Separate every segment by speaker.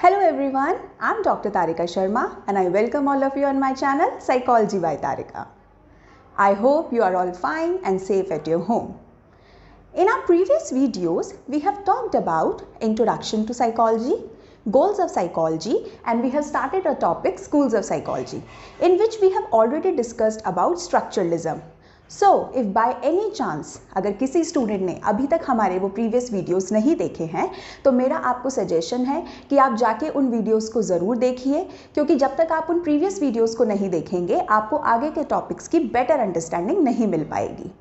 Speaker 1: Hello everyone, I'm Dr. Tarika Sharma and I welcome all of you on my channel Psychology by Tarika. I hope you are all fine and safe at your home. In our previous videos, we have talked about introduction to psychology, goals of psychology, and we have started a topic schools of psychology, in which we have already discussed about structuralism. So, if by any chance अगर किसी student ने अभी तक हमारे वो previous videos नहीं देखे हैं तो मेरा आपको सजेशन है कि आप जाके उन वीडियोस को ज़रूर देखिए, क्योंकि जब तक आप उन प्रीवियस वीडियोस को नहीं देखेंगे आपको आगे के टॉपिक्स की बेटर अंडरस्टैंडिंग नहीं मिल पाएगी।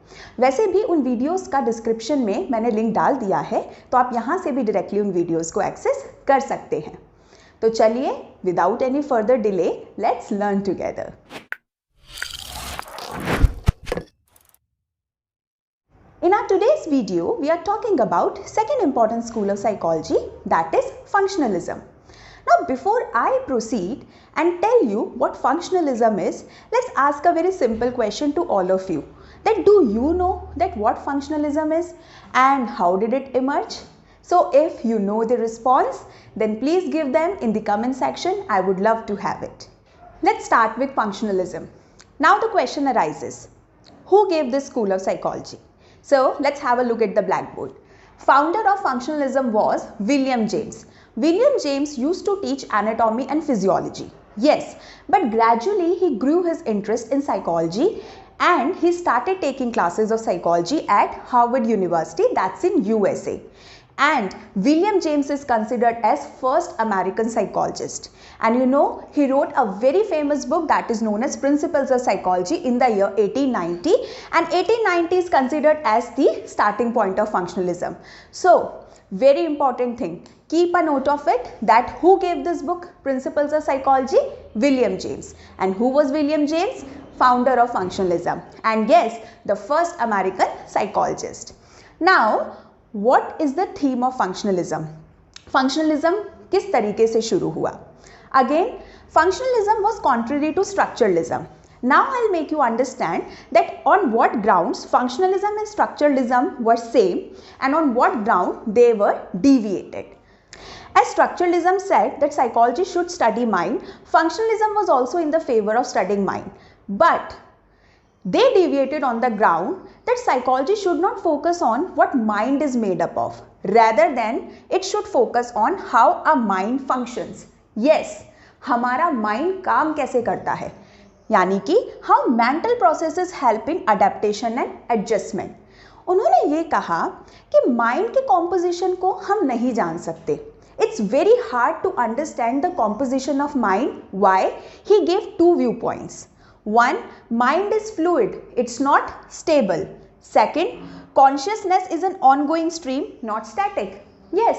Speaker 1: वैसे भी उन वीडियोस का डिस्क्रिप्शन में मैंने लिंक डाल दिया है, तो आप यहाँ से भी डायरेक्टली उन वीडियोज़ को एक्सेस कर सकते हैं। तो चलिए, without any further delay, let's learn together. In our today's video, we are talking about second important school of psychology, that is functionalism. Now, before I proceed and tell you what functionalism is, let's ask a very simple question to all of you. That do you know that what functionalism is and how did it emerge? So, if you know the response, then please give them in the comment section. I would love to have it. Let's start with functionalism. Now the question arises, who gave this school of psychology? So let's have a look at the blackboard. Founder of functionalism was William James. William James used to teach anatomy and physiology. Yes, but gradually he grew his interest in psychology and he started taking classes of psychology at Harvard University, that's in USA. And William James is considered as first American psychologist. And you know, he wrote a very famous book that is known as Principles of Psychology in the year 1890. And 1890 is considered as the starting point of functionalism. So, very important thing. Keep a note of it that who gave this book, Principles of Psychology? William James. And who was William James? Founder of functionalism. And yes, the first American psychologist. Now, what is the theme of functionalism? Functionalism किस तरीके से शुरू हुआ? Again, functionalism was contrary to structuralism. Now I'll make you understand that on what grounds functionalism and structuralism were same and on what ground they were deviated. As structuralism said that psychology should study mind, functionalism was also in the favor of studying mind. But they deviated on the ground that psychology should not focus on what mind is made up of. Rather than it should focus on how a mind functions. Yes, हमारा mind काम कैसे करता है, यानी कि how mental processes help in adaptation and adjustment. उन्होंने ये कहा कि mind के composition को हम नहीं जान सकते. It's very hard to understand the composition of mind. Why? He gave two viewpoints. One, mind is fluid, it's not stable. Second, consciousness is an ongoing stream, not static. Yes,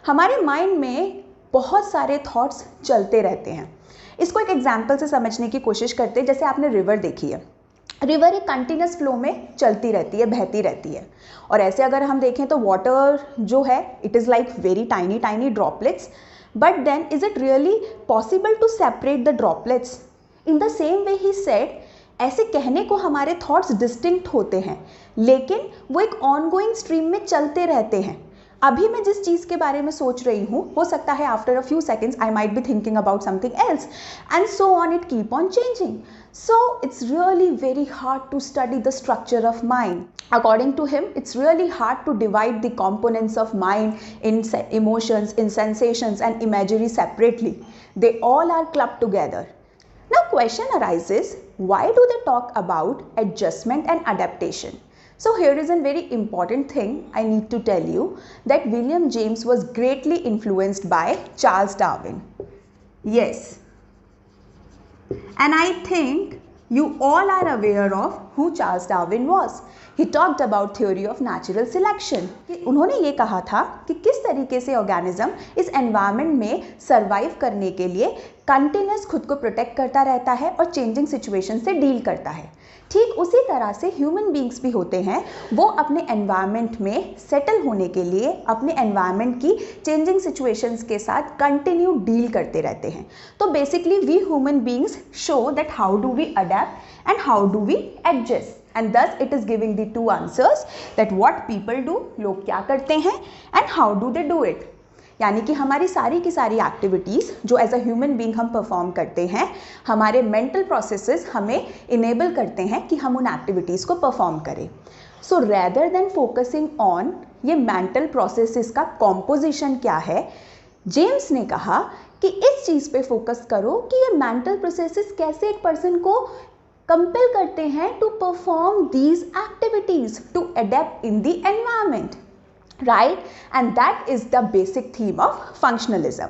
Speaker 1: हमारे mind में बहुत सारे thoughts चलते रहते हैं. इसको एक example से समझने की कोशिश करते हैं. जैसे आपने रिवर देखी है, रिवर एक कंटिन्यूस फ्लो में चलती रहती है, बहती रहती है. और ऐसे अगर हम देखें तो वाटर जो है it is like very tiny tiny droplets. But then is it really possible to separate the droplets? In the same way he said, ऐसे कहने को हमारे थॉट्स डिस्टिंक्ट होते हैं, लेकिन वो एक ऑनगोइंग स्ट्रीम में चलते रहते हैं. अभी मैं जिस चीज़ के बारे में सोच रही हूँ, हो सकता है after a few seconds I might be thinking about something else and so on, it keep on changing. So it's really very hard to study the structure of mind. According to him, it's really hard to divide the components of mind in emotions, in sensations and imagery separately. They all are clubbed together. Now question arises, why do they talk about adjustment and adaptation? So here is a very important thing I need to tell you, that William James was greatly influenced by Charles Darwin. Yes. And I think you all are aware of who Charles Darwin was. He talked about theory of natural selection. उन्होंने ये कहा था कि किस तरीके से organism इस environment में सर्वाइव करने के लिए कंटिन्यूस खुद को प्रोटेक्ट करता रहता है और चेंजिंग सिचुएशन से डील करता है. ठीक उसी तरह से ह्यूमन बींग्स भी होते हैं, वो अपने एनवायरनमेंट में सेटल होने के लिए अपने एनवायरनमेंट की चेंजिंग सिचुएशंस के साथ कंटिन्यू डील करते रहते हैं. तो basically we human beings show that how do we adapt and how do we adjust. and thus it is giving the two answers that what people do, लोग क्या करते हैं and how do they do it. यानी कि हमारी सारी की सारी एक्टिविटीज़ जो एज अ ह्यूमन बीइंग हम परफॉर्म करते हैं, हमारे मेंटल प्रोसेसेस हमें इनेबल करते हैं कि हम उन एक्टिविटीज़ को परफॉर्म करें। सो रेदर देन फोकसिंग ऑन ये मेंटल प्रोसेसेस का कॉम्पोजिशन क्या है, जेम्स ने कहा कि इस चीज़ पे फोकस करो कि ये मेंटल प्रोसेसेस कैसे एक पर्सन को कंपेल करते हैं to perform these activities, to adapt in the environment, right? And that is the basic theme of functionalism.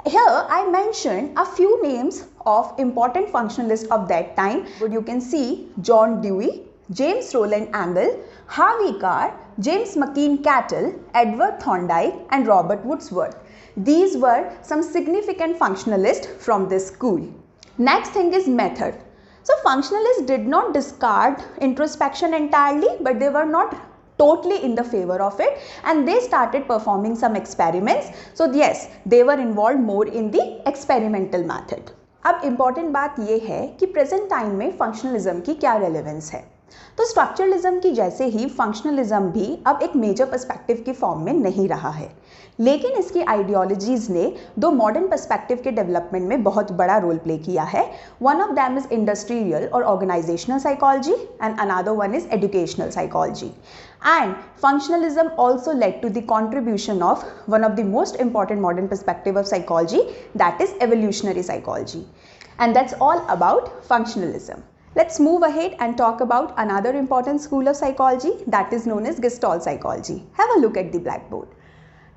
Speaker 1: Here I mentioned a few names of important functionalists of that time. You can see John Dewey, James Roland Angle, Harvey Carr, James McKean Cattell, Edward Thorndike and Robert Wordsworth. These were some significant functionalists from this school. Next thing is method. So functionalists did not discard introspection entirely, but they were not totally in the favor of it, and they started performing some experiments. So yes, they were involved more in the experimental method. अब important बात ये है कि present time में functionalism की क्या relevance है. तो स्ट्रक्चरलिज्म की जैसे ही फंक्शनलिज्म भी अब एक मेजर पर्सपेक्टिव की फॉर्म में नहीं रहा है, लेकिन इसकी आइडियोलॉजीज ने दो मॉडर्न पर्सपेक्टिव के डेवलपमेंट में बहुत बड़ा रोल प्ले किया है. One of them is industrial और organisational psychology and another one is educational psychology. And functionalism also led to the contribution of one of the most important modern perspective of psychology, that is evolutionary psychology. And that's all about functionalism. Let's move ahead and talk about another important school of psychology, that is known as Gestalt psychology. Have a look at the blackboard.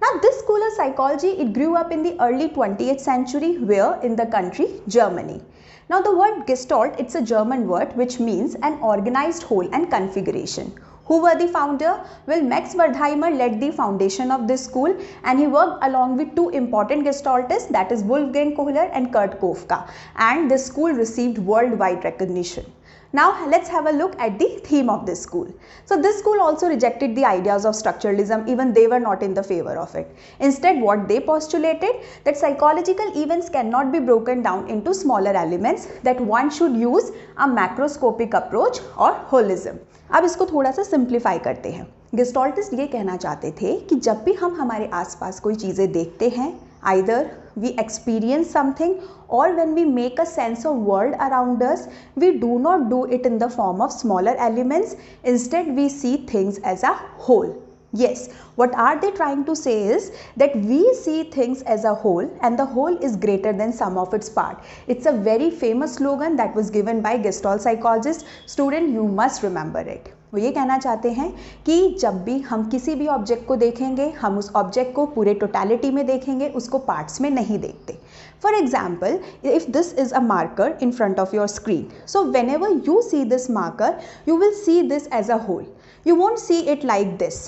Speaker 1: Now this school of psychology, it grew up in the early 20th century. Where? In the country Germany. Now the word Gestalt, it's a German word which means an organized whole and configuration. Who were the founder? Well, Max Wertheimer led the foundation of this school, and he worked along with two important gestaltists, that is Wolfgang Kohler and Kurt Kofka, and this school received worldwide recognition. Now let's have a look at the theme of this school. So this school also rejected the ideas of structuralism, even they were not in the favor of it. Instead, what they postulated, that psychological events cannot be broken down into smaller elements, that one should use a macroscopic approach or holism. अब इसको थोड़ा सा simplify करते हैं. गेस्टाल्टिस्ट ये कहना चाहते थे कि जब भी हम हमारे आसपास कोई चीज़ें देखते हैं, either we experience something or when we make a sense of world around us, we do not do it in the form of smaller elements. Instead, we see things as a whole. Yes, what are they trying to say is that we see things as a whole and the whole is greater than sum of its part. It's a very famous slogan that was given by Gestalt psychologist. Student, you must remember it. वो ये कहना चाहते हैं कि जब भी हम किसी भी ऑब्जेक्ट को देखेंगे, हम उस ऑब्जेक्ट को पूरे टोटलिटी में देखेंगे, उसको पार्ट्स में नहीं देखते. For example, if this is a marker in front of your screen, so whenever you see this marker, you will see this as a whole. You won't see it like this.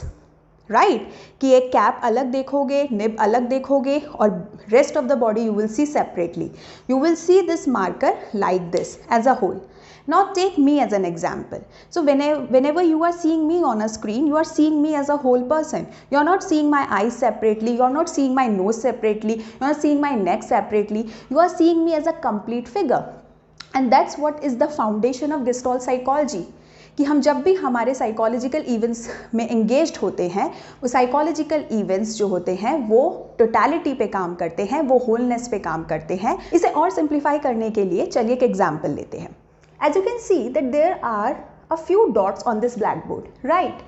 Speaker 1: Right कि एक cap अलग देखोगे, nib अलग देखोगे और rest of the body you will see separately. You will see this marker like this as a whole. Now take me as an example. So whenever you are seeing me on a screen, you are seeing me as a whole person. You are not seeing my eyes separately, you are not seeing my nose separately, you are not seeing my neck separately. You are seeing me as a complete figure. And that's what is the foundation of Gestalt psychology. कि हम जब भी हमारे psychological events में engaged होते हैं, वो psychological events जो होते हैं वो टोटलिटी पे काम करते हैं, वो होलनेस पे काम करते हैं. इसे और सिंप्लीफाई करने के लिए चलिए एक एग्जांपल लेते हैं. As you can see that there are a few dots on this blackboard, right?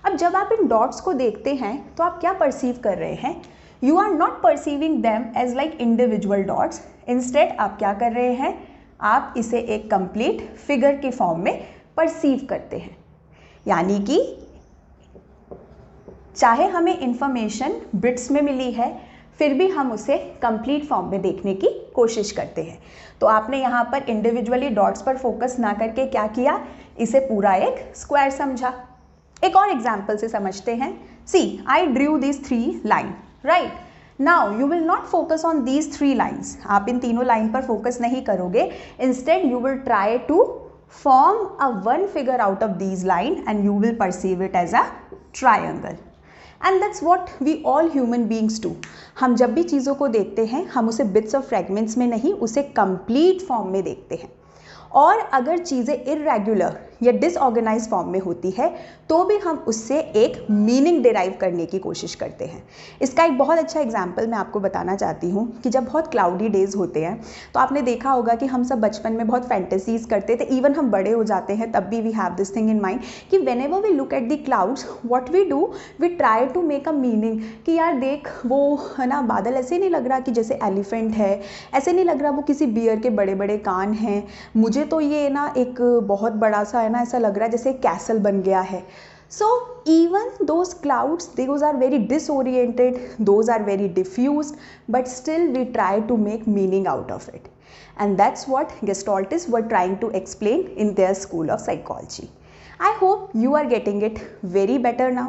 Speaker 1: अब जब आप इन dots को देखते हैं तो आप क्या perceive कर रहे हैं? You are not perceiving them as like individual dots. Instead आप क्या कर रहे हैं? आप इसे एक complete figure की फॉर्म में perceive करते हैं. यानी कि चाहे हमें information bits में मिली है, फिर भी हम उसे कंप्लीट फॉर्म में देखने की कोशिश करते हैं. तो आपने यहाँ पर इंडिविजुअली डॉट्स पर फोकस ना करके क्या किया, इसे पूरा एक स्क्वायर समझा. एक और एग्जाम्पल से समझते हैं. See, I drew these 3 line, right? Now you will not focus on these 3 lines. आप इन तीनों लाइन पर फोकस नहीं करोगे. Instead you will try to form a one figure out of these line and you will perceive it as a triangle. And that's what we all human beings do. हम जब भी चीज़ों को देखते हैं, हम उसे बिट्स और फ्रेगमेंट्स में नहीं, उसे कंप्लीट फॉर्म में देखते हैं. और अगर चीज़ें इर्रेगुलर या डिसऑर्गेनाइज फॉर्म में होती है तो भी हम उससे एक मीनिंग डिराइव करने की कोशिश करते हैं। इसका एक बहुत अच्छा एग्जाम्पल मैं आपको बताना चाहती हूँ कि जब बहुत क्लाउडी डेज होते हैं तो आपने देखा होगा कि हम सब बचपन में बहुत फैंटेसीज करते थे, इवन हम बड़े हो जाते हैं तब भी we have this thing in mind कि whenever we look at the clouds what we do, we try to make a meaning कि यार देख वो है ना बादल ऐसे नहीं लग रहा कि जैसे एलिफेंट है, ऐसे नहीं लग रहा वो किसी बियर के बड़े बड़े कान हैं, मुझे तो ये ना एक बहुत बड़ा सा है ना ऐसा लग रहा है जैसे कैसल बन गया है। So even those clouds, those are very disoriented, those are very diffused, but still we try to make meaning out of it. And that's what Gestaltists were trying to explain in their school of psychology. I hope you are getting it very better now.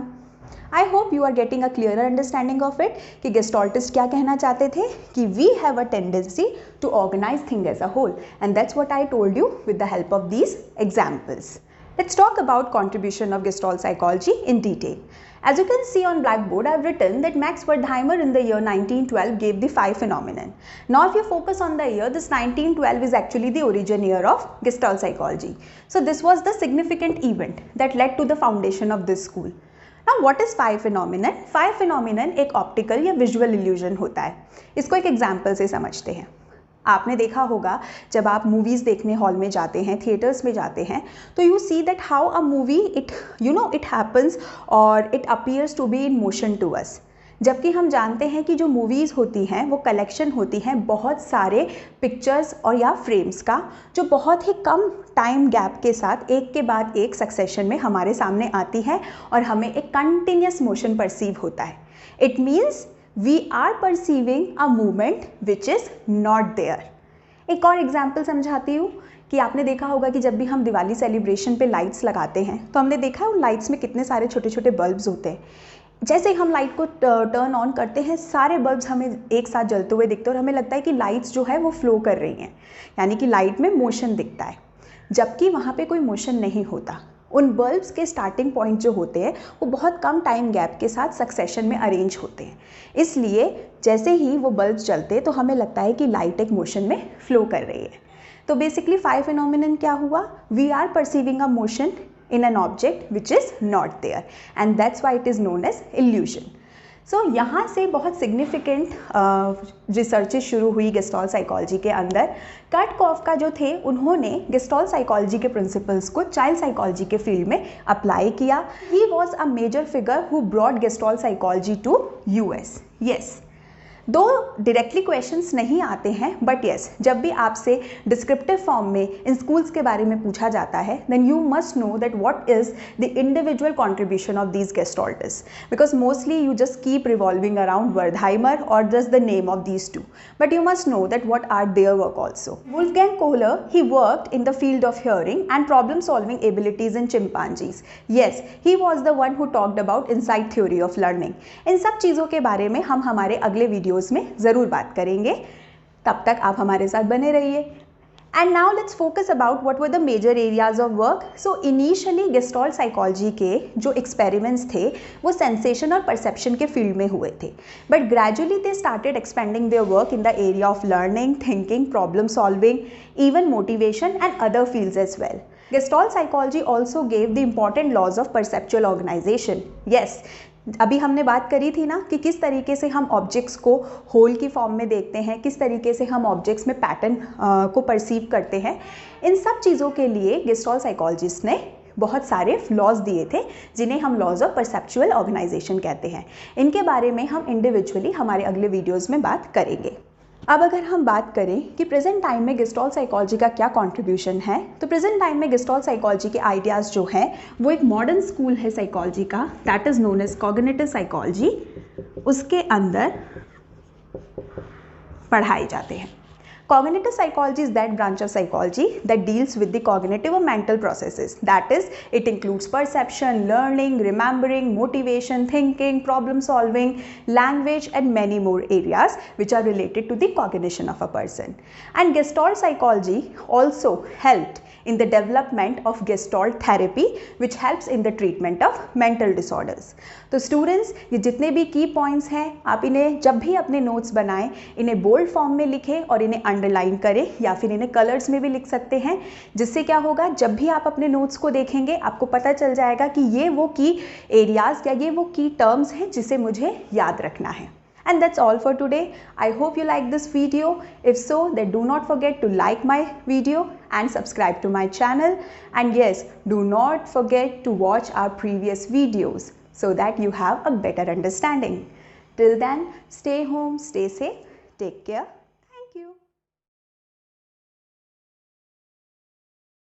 Speaker 1: I hope you are getting a clearer understanding of it कि Gestaltists क्या कहना चाहते थे कि we have a tendency to organize things as a whole, and that's what I told you with the help of these examples. Let's talk about contribution of Gestalt psychology in detail. As you can see on blackboard, I have written that Max Wertheimer in the year 1912 gave the 5 phenomenon. Now if you focus on the year, this 1912 is actually the origin year of Gestalt psychology. So this was the significant event that led to the foundation of this school. Now what is 5 phenomenon? 5 phenomenon एक optical या visual illusion होता है। इसको एक example से समझते हैं। आपने देखा होगा जब आप मूवीज़ देखने हॉल में जाते हैं, थिएटर्स में जाते हैं, तो you see that how a movie it happens और it appears to be in motion to us. जबकि हम जानते हैं कि जो मूवीज़ होती हैं वो कलेक्शन होती हैं बहुत सारे पिक्चर्स और या फ्रेम्स का, जो बहुत ही कम टाइम गैप के साथ एक के बाद एक सक्सेशन में हमारे सामने आती है और हमें एक कंटिन्यूस मोशन परसीव होता है। It means we are perceiving a movement which is not there. एक और एग्जाम्पल समझाती हूँ कि आपने देखा होगा कि जब भी हम दिवाली सेलिब्रेशन पे लाइट्स लगाते हैं तो हमने देखा है उन लाइट्स में कितने सारे छोटे छोटे बल्ब्स होते हैं। जैसे ही हम लाइट को टर्न ऑन करते हैं सारे बल्ब्स हमें एक साथ जलते हुए दिखते हैं और हमें लगता है कि लाइट्स जो है वो फ्लो कर रही हैं, यानी कि लाइट में मोशन दिखता है, जबकि वहाँ पे कोई मोशन नहीं होता। उन बल्ब्स के स्टार्टिंग पॉइंट जो होते हैं वो बहुत कम टाइम गैप के साथ सक्सेशन में अरेंज होते हैं, इसलिए जैसे ही वो बल्ब्स जलते तो हमें लगता है कि लाइट एक मोशन में फ्लो कर रही है। तो बेसिकली 5 फिनोमिनन क्या हुआ? We are perceiving a motion in an object which is not there, and that's why it is known as illusion. सो यहाँ से बहुत सिग्निफिकेंट रिसर्चेस शुरू हुई गेस्टॉल्ट साइकोलॉजी के अंदर। कर्ट कॉफका जो थे उन्होंने गेस्टॉल्ट साइकोलॉजी के प्रिंसिपल्स को चाइल्ड साइकोलॉजी के फील्ड में अप्लाई किया। He was a major figure who brought Gestalt psychology to US. Yes, दो डायरेक्टली क्वेश्चंस नहीं आते हैं, बट यस, जब भी आपसे डिस्क्रिप्टिव फॉर्म में इन स्कूल्स के बारे में पूछा जाता है then you must know that what is the individual contribution of these gestaltist, because mostly you just keep revolving around Wertheimer और just the name of these two, but you must know that what are their work also. Wolfgang Kohler, he worked in the field of hearing and problem solving abilities in chimpanzees. Yes, he was the one who talked about insight theory of learning. इन सब चीज़ों के बारे में हम हमारे अगले videos में ज़रूर बात करेंगे। तब तक आप हमारे साथ बने रहिए। And now let's focus about what were the major areas of work. So initially Gestalt psychology के जो experiments थे वो sensation और perception के field में हुए थे, but gradually they started expanding their work in the area of learning, thinking, problem solving, even motivation and other fields as well. Gestalt psychology also gave the important laws of perceptual organization. Yes, अभी हमने बात करी थी ना कि किस तरीके से हम ऑब्जेक्ट्स को होल की फॉर्म में देखते हैं, किस तरीके से हम ऑब्जेक्ट्स में पैटर्न को परसीव करते हैं। इन सब चीज़ों के लिए गेस्टॉल्ट साइकोलॉजिस्ट ने बहुत सारे लॉज दिए थे जिन्हें हम लॉज ऑफ परसेप्चुअल ऑर्गेनाइजेशन कहते हैं। इनके बारे में हम इंडिविजुअली हमारे अगले वीडियोज़ में बात करेंगे। अब अगर हम बात करें कि प्रेजेंट टाइम में गेस्टॉल्ट साइकोलॉजी का क्या कंट्रीब्यूशन है, तो प्रेजेंट टाइम में गेस्टॉल्ट साइकोलॉजी के आइडियाज़ जो हैं वो एक मॉडर्न स्कूल है साइकोलॉजी का, that is known as cognitive psychology, उसके अंदर पढ़ाए जाते हैं। Cognitive psychology is that branch of psychology that deals with the cognitive or mental processes. That is, it includes perception, learning, remembering, motivation, thinking, problem solving, language and many more areas which are related to the cognition of a person. And Gestalt psychology also helped in the development of Gestalt therapy which helps in the treatment of mental disorders. तो students, ये जितने भी की points हैं आप इन्हें जब भी अपने नोट्स बनाएं इन्हें बोल्ड फॉर्म में लिखें और इन्हें अंडरलाइन करें या फिर इन्हें कलर्स में भी लिख सकते हैं, जिससे क्या होगा, जब भी आप अपने नोट्स को देखेंगे आपको पता चल जाएगा कि ये वो की एरियाज या ये वो की टर्म्स हैं जिसे मुझे याद रखना है. And that's all for today. I hope you like this video. If so, then do not forget to like my video and subscribe to my channel. And yes, do not forget to watch our previous videos so that you have a better understanding. Till then, stay home, stay safe, take care.